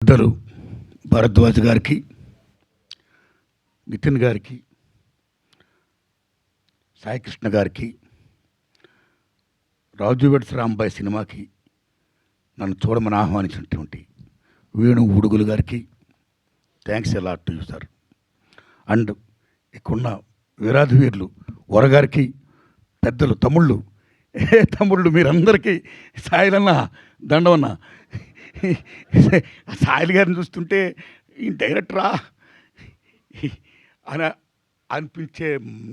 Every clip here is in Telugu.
పెద్దలు భరద్వాజ్ గారికి, నితిన్ గారికి, సాయికృష్ణ గారికి, రాజు వెడ్స్ రాంబాయ్ సినిమాకి నన్ను చూడమని ఆహ్వానించినటువంటి వేణు ఉడుగులు గారికి థ్యాంక్స్ ఎలా టు యూ సార్. అండ్ ఇక్కడున్న వీరాధి వీరులు వరగారికి, పెద్దలు తమ్ముళ్ళు తమ్ముళ్ళు మీరందరికీ సాయిలన్న దండవన్న. సాయిల్ గారిని చూస్తుంటే ఈ డైరెక్టరా అని అనిపించే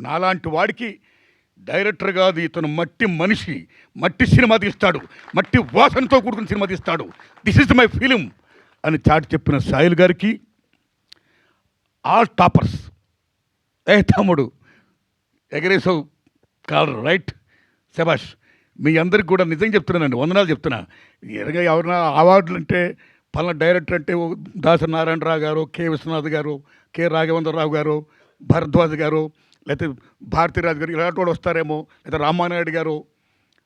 నాలాంటి వాడికి డైరెక్టర్ కాదు, ఇతను మట్టి మనిషి, మట్టి సినిమా తీస్తాడు, మట్టి వాసనతో కూడుకున్న సినిమా తీస్తాడు, దిస్ ఇస్ మై ఫిలిం అని చాటి చెప్పిన సాయిల్ గారికి ఆల్ టాపర్స్. తమ్ముడు ఎగరేసావు కాలర్ రైట్, శబాష్. మీ అందరికి కూడా నిజంగా చెప్తున్నానండి, వందనాలు చెప్తున్నా. ఎరగా ఎవరైనా అవార్డులు అంటే పలానా డైరెక్టర్ అంటే దాసరి నారాయణరావు గారు, కె విశ్వనాథ్ గారు, కె రాఘవేంద్రరావు గారు, భరద్వాజ్ గారు, లేకపోతే భారతీరాజు గారు ఇలాంటి వాళ్ళు వస్తారేమో, లేదా రామానాయుడు గారు,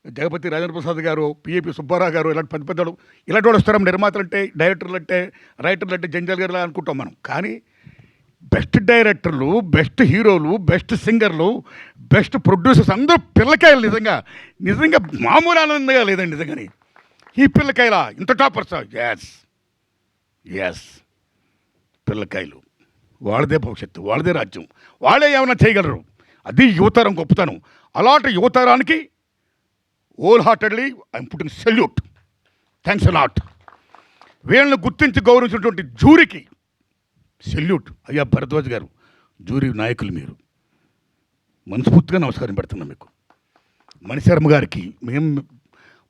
జగపతి రాజేంద్ర ప్రసాద్ గారు, పిఏపి సుబ్బారావు గారు, ఇలాంటి పెద్ద పెద్దలు ఇలాంటి వాళ్ళు వస్తారేమో. నిర్మాతలు అంటే, డైరెక్టర్లు అంటే, రైటర్లు అంటే జంజాల్ గారు అనుకుంటాం మనం. కానీ బెస్ట్ డైరెక్టర్లు, బెస్ట్ హీరోలు, బెస్ట్ సింగర్లు, బెస్ట్ ప్రొడ్యూసర్స్ అందరూ పిల్లకాయలు. నిజంగా నిజంగా మామూలు ఆనందంగా లేదండి నిజంగాని. ఈ పిల్లకాయల ఇంత టాపర్స్, ఎస్ ఎస్ పిల్లకాయలు. వాళ్ళదే భవిష్యత్తు, వాళ్ళదే రాజ్యం, వాళ్ళే ఏమైనా చేయగలరు. అది యువతరం గొప్పతనం. అలాంటి యువతరానికి whole heartedly I'm putting salute. Thanks a lot. వీళ్ళని గుర్తించి గౌరవించినటువంటి జూరీకి సెల్యూట్. అయ్యా భరద్వాజ్ గారు, జూరీ నాయకులు మీరు, మనస్ఫూర్తిగా నమస్కారం పెడుతున్నాం మీకు. మణిశర్మ గారికి, మేము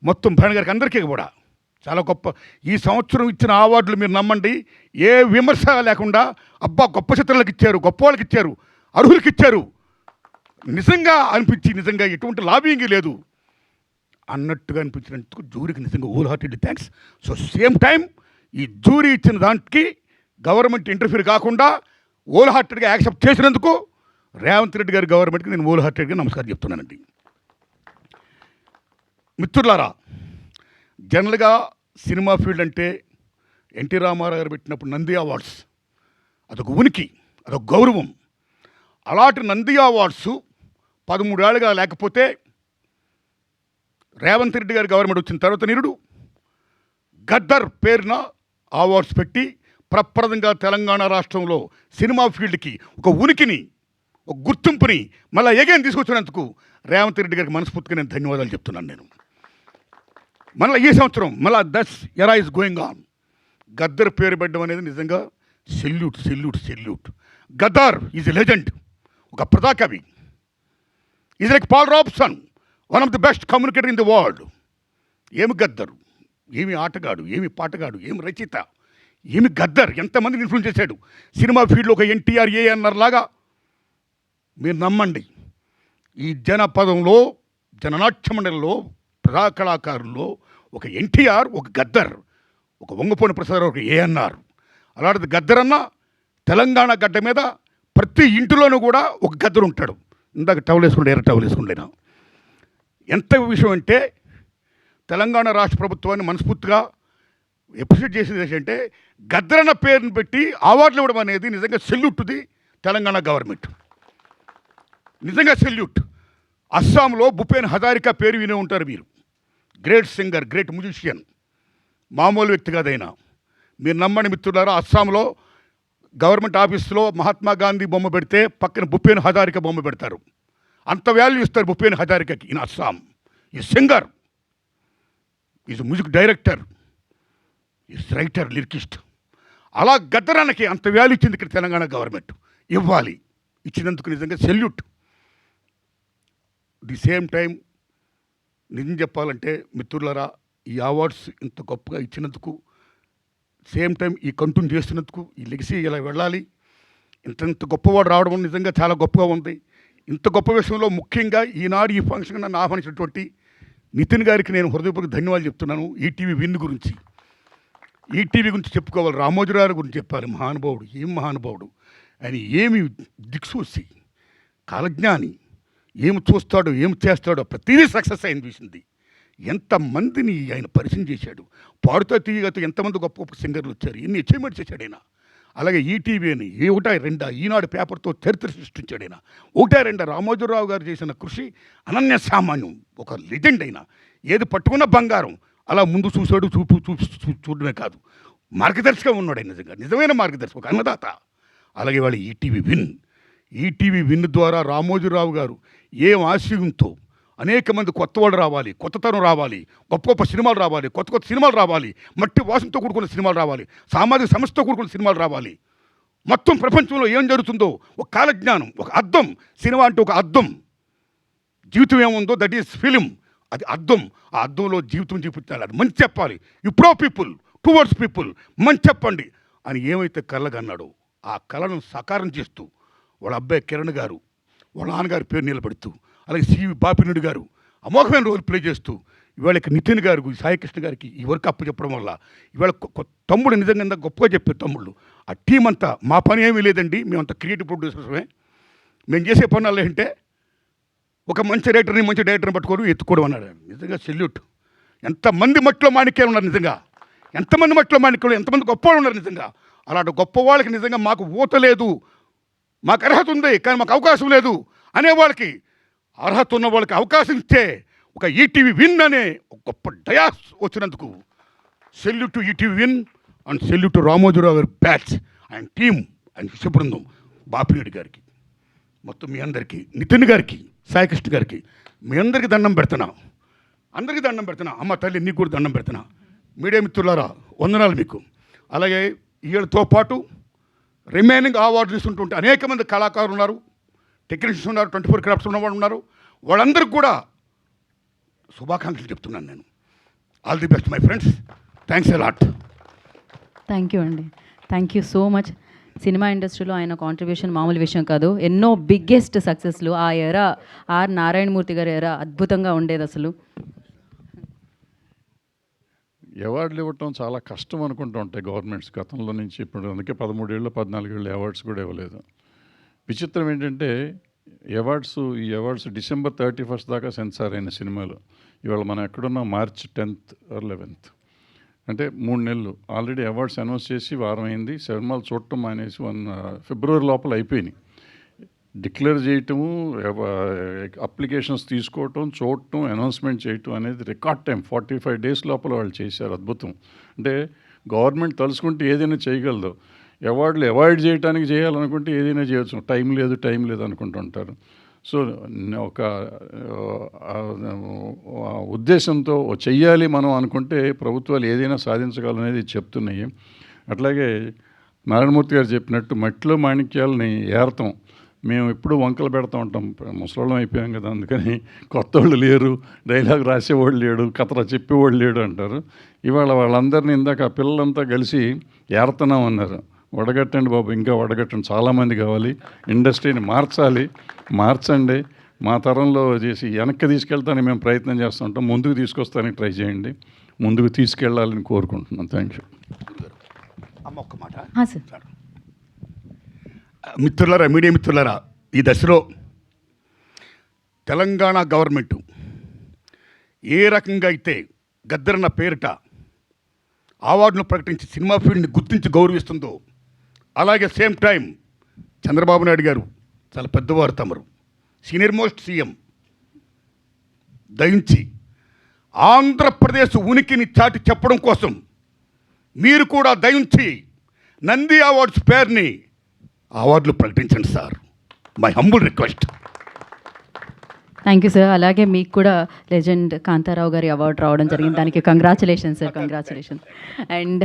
మొత్తం భరణ్ గారికి, అందరికీ కూడా చాలా గొప్ప. ఈ సంవత్సరం ఇచ్చిన అవార్డులు మీరు నమ్మండి, ఏ విమర్శ లేకుండా అబ్బా గొప్ప చిత్రాలకు ఇచ్చారు, గొప్ప వాళ్ళకి ఇచ్చారు, అర్హులకి ఇచ్చారు నిజంగా అనిపించి, నిజంగా ఎటువంటి లాబింగ్ లేదు అన్నట్టుగా అనిపించినందుకు జూరీకి నిజంగా whole heartedly thanks. So same time ఈ జూరీ ఇచ్చిన దానికి గవర్నమెంట్ ఇంటర్ఫీర్ కాకుండా హోల్ హార్టెడ్గా యాక్సెప్ట్ చేసినందుకు రేవంత్ రెడ్డి గారి గవర్నమెంట్కి నేను హోల్ హార్టెడ్గా నమస్కారం చెప్తున్నానండి. మిత్రులారా, జనరల్గా సినిమా ఫీల్డ్ అంటే ఎన్టీ రామారావు గారు పెట్టినప్పుడు నంది అవార్డ్స్ అదొక ఉనికి, అదొక గౌరవం. అలాంటి నంది అవార్డ్స్ 13 ఏళ్ళుగా లేకపోతే రేవంత్ రెడ్డి గారి గవర్నమెంట్ వచ్చిన తర్వాత నిరుడు గద్దర్ పేరున అవార్డ్స్ పెట్టి ప్రప్రదంగా తెలంగాణ రాష్ట్రంలో సినిమా ఫీల్డ్కి ఒక ఉనికిని, ఒక గుర్తింపుని మళ్ళీ ఎగైన్ తీసుకొచ్చినందుకు రేవంత్ రెడ్డి గారికి మనస్ఫూర్తిగా నేను ధన్యవాదాలు చెప్తున్నాను. నేను మళ్ళీ ఈ సంవత్సరం మళ్ళీ దట్స్ ఎరా ఇస్ గోయింగ్ ఆన్. గద్దర్ పేరు పెట్టడం అనేది నిజంగా salute salute salute. Gaddar is a legend, ఒక ప్రజాకవి. Is like Paul Robeson, one of the best communicator in the world. ఏమి గద్దరు, ఏమి ఆటగాడు, ఏమి పాటగాడు, ఏమి రచయిత, ఏమి గద్దర్, ఎంతమందిని ఇన్ఫ్లుయెన్స్ చేశాడు. సినిమా ఫీల్డ్లో ఒక ఎన్టీఆర్, ఏఎన్ఆర్ లాగా మీరు నమ్మండి. ఈ జనపదంలో, జననాట్య మండలిలో, ప్రజా కళాకారుల్లో ఒక ఎన్టీఆర్, ఒక గద్దర్, ఒక వంగపోని ప్రసాద్, ఒక ఏఎన్ఆర్. అలాంటిది గద్దర్ అన్న తెలంగాణ గడ్డ మీద ప్రతి ఇంటిలోనూ కూడా ఒక గద్దరు ఉంటాడు. ఇందాక టవల్ వేసుకుంటే ఎర్ర టవల్ వేసుకుంటేనా ఎంత విషయం అంటే, తెలంగాణ రాష్ట్ర ప్రభుత్వాన్ని మనస్ఫూర్తిగా అప్రిషియేట్ చేసేది ఏంటంటే, గద్దరన్న పేరుని పెట్టి అవార్డులు ఇవ్వడం అనేది నిజంగా సెల్యూట్ ది తెలంగాణ గవర్నమెంట్. నిజంగా సెల్యూట్. అస్సాంలో భూపేన్ హజారికా పేరు వినే ఉంటారు మీరు. గ్రేట్ సింగర్, గ్రేట్ మ్యూజిషియన్, మామూలు వ్యక్తి కాదైనా. మీరు నమ్మని మిత్రులారా, అస్సాంలో గవర్నమెంట్ ఆఫీస్లో మహాత్మా గాంధీ బొమ్మ పెడితే పక్కన భూపేన్ హజారికా బొమ్మ పెడతారు. అంత వాల్యూ ఇస్తారు భూపేన్ హజారికాకి. ఇన్ అస్సాం ఈ singer, is music director, is writer, lyricist. అలా గద్దరానికి అంత వాల్యూ ఇచ్చింది ఇక్కడ తెలంగాణ గవర్నమెంట్. ఇవ్వాలి, ఇచ్చినందుకు నిజంగా సెల్యూట్. ది సేమ్ టైం నిజం చెప్పాలంటే మిత్రులారా, ఈ అవార్డ్స్ ఇంత గొప్పగా ఇచ్చినందుకు, సేమ్ టైం ఈ కంటిన్యూ చేస్తున్నందుకు, ఈ లెగసీ ఇలా వెళ్ళాలి. ఇంత గొప్పవాడు రావడం నిజంగా చాలా గొప్పగా ఉంది. ఇంత గొప్ప విషయంలో ముఖ్యంగా ఈనాడు ఈ ఫంక్షన్ నన్ను ఆహ్వానించినటువంటి నితిన్ గారికి నేను హృదయపూర్వక ధన్యవాదాలు చెప్తున్నాను. ఈటీవీ విన్ గురించి, ఈటీవీ గురించి చెప్పుకోవాలి, రామోజీరావు గురించి చెప్పాలి. మహానుభావుడు, ఏం మహానుభావుడు ఆయన, ఏమి దిక్సూసి, కాలజ్ఞాని, ఏమి చూస్తాడో ఏమి చేస్తాడో ప్రతిదీ సక్సెస్ అయింది చూసింది. ఎంతమందిని ఆయన పరిచయం చేశాడు. పాడుతా తీయగతో ఎంతమంది గొప్ప గొప్ప సింగర్లు వచ్చారు, ఎన్ని అచీవ్మెంట్స్ చేశాడు ఆయన. అలాగే ఈటీవీ అని ఒకటా రెండా ఈనాడు పేపర్తో చరిత్ర సృష్టించాడు ఆయన. ఒకటా రెండా రామోజీరావు గారు చేసిన కృషి అనన్య సామాన్యం. ఒక లెజెండ్ అయినా ఏది పట్టుకున్న బంగారం. అలా ముందు చూశాడు, చూడడమే కాదు, మార్గదర్శిగా ఉన్నాడు ఆయన. నిజంగా నిజమైన మార్గదర్శి, ఒక అన్నదాత. అలాగే వాళ్ళు ఈటీవీ విన్ ద్వారా రామోజీరావు గారు ఏం ఆశయంతో అనేక మంది కొత్త వాళ్ళు రావాలి, కొత్తతనం రావాలి, గొప్ప గొప్ప సినిమాలు రావాలి, కొత్త కొత్త సినిమాలు రావాలి, మట్టి వాసనతో కూడుకున్న సినిమాలు రావాలి, సామాజిక సమస్యతో కూడుకున్న సినిమాలు రావాలి. మొత్తం ప్రపంచంలో ఏం జరుగుతుందో ఒక కాలజ్ఞానం, ఒక అద్దం. సినిమా అంటే ఒక అద్దం. జీవితం ఏముందో దట్ ఈస్ ఫిలిం, అది అద్దం. ఆ అద్దంలో జీవితం చూపించాలి, అది మంచి చెప్పాలి. You pro people towards people, మంచి చెప్పండి అని ఏమైతే కళ్ళగన్నాడో ఆ కళను సాకారం చేస్తూ వాళ్ళ అబ్బాయి కిరణ్ గారు, వాళ్ళ నాన్నగారి పేరు నిలబెడుతూ, అలాగే సివి బాపినుడి గారు అమోఘమైన రోల్ ప్లే చేస్తూ, ఇవాళ నితిన్ గారు, సాయికృష్ణ గారికి ఈ వర్క్ అప్పు చెప్పడం వల్ల ఇవాళ తమ్ముడు నిజంగా గొప్పగా చెప్పారు తమ్ముళ్ళు. ఆ టీం అంతా మా పని ఏమీ లేదండి, మేమంతా క్రియేటివ్ ప్రొడ్యూసర్సమే. మేము చేసే పనులు ఏంటంటే ఒక మంచి రైటర్ని మంచి డైరెక్టర్ని పట్టుకోవడం ఎత్తుకోవడం అన్నాడు. నిజంగా సెల్యూట్. ఎంతమంది మట్టిలో మాణిక్యాలు ఉన్నారు నిజంగా, ఎంతమంది మట్టిలో మాణిక్యాలు, ఎంతమంది గొప్పవాళ్ళు ఉన్నారు నిజంగా. అలాంటి గొప్ప వాళ్ళకి నిజంగా మాకు ఊత లేదు, మాకు అర్హత ఉంది కానీ మాకు అవకాశం లేదు అనేవాళ్ళకి, అర్హత ఉన్న వాళ్ళకి అవకాశం ఇస్తే ఒక ఈటీవీ విన్ అనే ఒక గొప్ప డయాస్ వచ్చినందుకు salute to ETV win and salute to Ramoji Rao గారి బ్యాచ్, ఆయన టీం, ఆయన శిష్య బృందం, బాపిరెడ్డి గారికి, మొత్తం మీ అందరికీ, నితిన్ గారికి, సాయికృష్ణ గారికి, మీ అందరికీ దండం పెడుతున్నా, అందరికీ దండం పెడుతున్నా. అమ్మ తల్లి నీకు కూడా దండం పెడుతున్నా. మీడియా మిత్రులారా వందనాలు మీకు. అలాగే వీళ్ళతో పాటు రిమైనింగ్ అవార్డు తీసుకుంటుంటే అనేక మంది కళాకారులు ఉన్నారు, టెక్నీషియన్స్ ఉన్నారు, 24 క్రాఫ్ట్స్ ఉన్నవాళ్ళు ఉన్నారు. వాళ్ళందరికీ కూడా శుభాకాంక్షలు చెప్తున్నాను నేను. All the best my friends. Thanks a lot. Thank you అండి, thank you so much. Cinema ఇండస్ట్రీలో ఆయన కాంట్రిబ్యూషన్ మామూలు విషయం కాదు. ఎన్నో బిగ్గెస్ట్ సక్సెస్లు ఆ ఎరా, ఆర్ నారాయణమూర్తి గారి ఎరా అద్భుతంగా ఉండేది అసలు. అవార్డులు ఇవ్వటం చాలా కష్టం అనుకుంటూ ఉంటాయి గవర్నమెంట్స్ గతంలో నుంచి. ఇప్పుడు అందుకే 13 ఏళ్ళు 14 ఏళ్ళు అవార్డ్స్ కూడా ఇవ్వలేదు. విచిత్రం ఏంటంటే ఈ అవార్డ్స్ డిసెంబర్ 31 దాకా సెన్సార్ అయిన సినిమాలు. ఇవాళ మనం ఎక్కడున్నా మార్చ్ 10th or 11th, అంటే 3 నెలలు ఆల్రెడీ అవార్డ్స్ అనౌన్స్ చేసి వారం అయింది. సినిమాలు చూడటం అనేసి ఫిబ్రవరి లోపల అయిపోయినాయి. డిక్లేర్ చేయటము, అప్లికేషన్స్ తీసుకోవటం, చూడటం, అనౌన్స్మెంట్ చేయటం అనేది రికార్డ్ టైం 45 days లోపల వాళ్ళు చేశారు. అద్భుతం. అంటే గవర్నమెంట్ తలుచుకుంటే ఏదైనా చేయగలదు. అవార్డులు అవాయిడ్ చేయడానికి చేయాలనుకుంటే ఏదైనా చేయొచ్చు. టైం లేదు అనుకుంటుంటారు. సో ఒక ఉద్దేశంతో చెయ్యాలి మనం అనుకుంటే ప్రభుత్వాలు ఏదైనా సాధించగలనేది చెప్తున్నాయి. అట్లాగే నారాయణమూర్తి గారు చెప్పినట్టు మట్టిలో మాణిక్యాలని ఏరతాం. మేము ఎప్పుడు వంకలు పెడతా ఉంటాం, ముసలోళ్ళం అయిపోయాం కదా, అందుకని కొత్త వాళ్ళు లేరు, డైలాగ్ రాసేవాళ్ళు లేడు, కథ చెప్పేవాళ్ళు లేడు అంటారు. ఇవాళ వాళ్ళందరినీ ఇందాక ఆ పిల్లలంతా కలిసి ఏరుతున్నాం అన్నారు. వడగట్టండి బాబు, ఇంకా వడగట్టండి, చాలామంది కావాలి, ఇండస్ట్రీని మార్చండి. మా తరంలో చేసి వెనక్కి తీసుకెళ్తానికి మేము ప్రయత్నం చేస్తుంటాం, ముందుకు తీసుకొస్తానికి ట్రై చేయండి, ముందుకు తీసుకెళ్ళాలని కోరుకుంటున్నాం. Thank you. అమ్మ ఒక్క మాట సార్. మిత్రులారా, మీడియా మిత్రులారా, ఈ దశలో తెలంగాణ గవర్నమెంటు ఏ రకంగా అయితే గద్దరన్న పేరిట అవార్డును ప్రకటించి సినిమా ఫీల్డ్ని గుర్తించి గౌరవిస్తుందో, అలాగే సేమ్ టైం చంద్రబాబు నాయుడు గారు చాలా పెద్దవారు, తమరు సీనియర్ మోస్ట్ సీఎం, దయించి ఆంధ్రప్రదేశ్ ఉనికిని చాటి చెప్పడం కోసం మీరు కూడా దయించి నంది అవార్డ్స్ పేరుని అవార్డులు ప్రకటించండి sir. My humble request. Thank you sir. అలాగే మీకు కూడా లెజెండ్ కాంతారావు గారి అవార్డు రావడం జరిగింది. దానికి కంగ్రాచులేషన్ సార్, కంగ్రాచులేషన్. అండ్